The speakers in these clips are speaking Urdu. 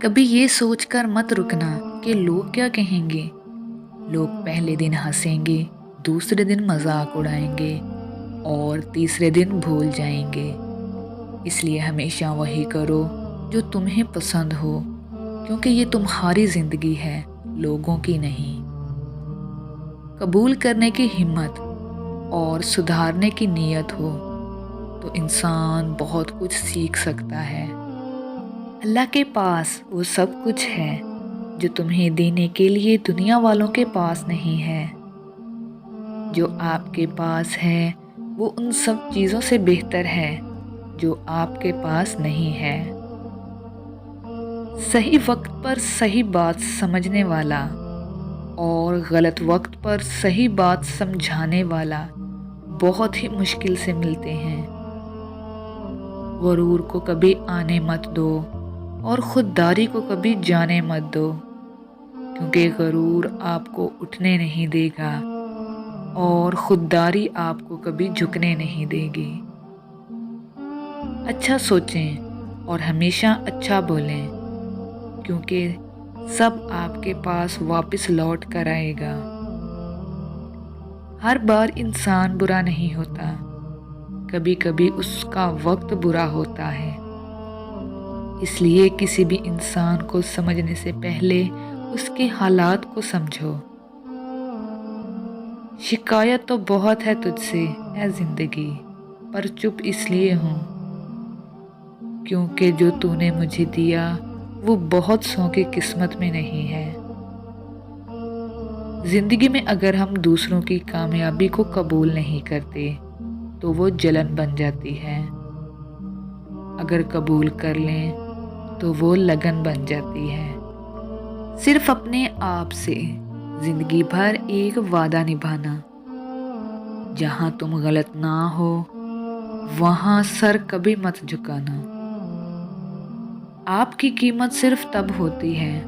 کبھی یہ سوچ کر مت رکنا کہ لوگ کیا کہیں گے۔ لوگ پہلے دن ہنسیں گے، دوسرے دن مذاق اڑائیں گے اور تیسرے دن بھول جائیں گے۔ اس لیے ہمیشہ وہی کرو جو تمہیں پسند ہو، کیونکہ یہ تمہاری زندگی ہے، لوگوں کی نہیں۔ قبول کرنے کی ہمت اور سدھارنے کی نیت ہو تو انسان بہت کچھ سیکھ سکتا ہے۔ اللہ کے پاس وہ سب کچھ ہے جو تمہیں دینے کے لیے دنیا والوں کے پاس نہیں ہے۔ جو آپ کے پاس ہے وہ ان سب چیزوں سے بہتر ہے جو آپ کے پاس نہیں ہے۔ صحیح وقت پر صحیح بات سمجھنے والا اور غلط وقت پر صحیح بات سمجھانے والا بہت ہی مشکل سے ملتے ہیں۔ غرور کو کبھی آنے مت دو اور خودداری کو کبھی جانے مت دو، کیونکہ غرور آپ کو اٹھنے نہیں دے گا اور خودداری آپ کو کبھی جھکنے نہیں دے گی۔ اچھا سوچیں اور ہمیشہ اچھا بولیں، کیونکہ سب آپ کے پاس واپس لوٹ کر آئے گا۔ ہر بار انسان برا نہیں ہوتا، کبھی کبھی اس کا وقت برا ہوتا ہے۔ اس لیے کسی بھی انسان کو سمجھنے سے پہلے اس کے حالات کو سمجھو۔ شکایت تو بہت ہے تجھ سے اے زندگی، پر چپ اس لیے ہوں کیونکہ جو تو نے مجھے دیا وہ بہت سو کی قسمت میں نہیں ہے۔ زندگی میں اگر ہم دوسروں کی کامیابی کو قبول نہیں کرتے تو وہ جلن بن جاتی ہے، اگر قبول کر لیں تو وہ لگن بن جاتی ہے۔ صرف اپنے آپ سے زندگی بھر ایک وعدہ نبھانا، جہاں تم غلط نہ ہو وہاں سر کبھی مت جھکانا۔ آپ کی قیمت صرف تب ہوتی ہے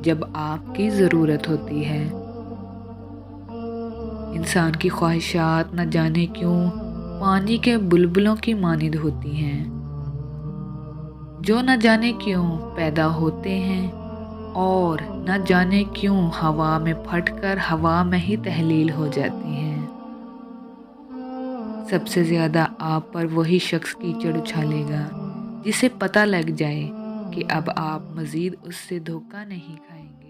جب آپ کی ضرورت ہوتی ہے۔ انسان کی خواہشات نہ جانے کیوں پانی کے بلبلوں کی مانند ہوتی ہیں، جو نہ جانے کیوں پیدا ہوتے ہیں اور نہ جانے کیوں ہوا میں پھٹ کر ہوا میں ہی تحلیل ہو جاتی ہیں۔ سب سے زیادہ آپ پر وہی شخص کیچڑ اچھالے گا جسے پتہ لگ جائے کہ اب آپ مزید اس سے دھوکہ نہیں کھائیں گے۔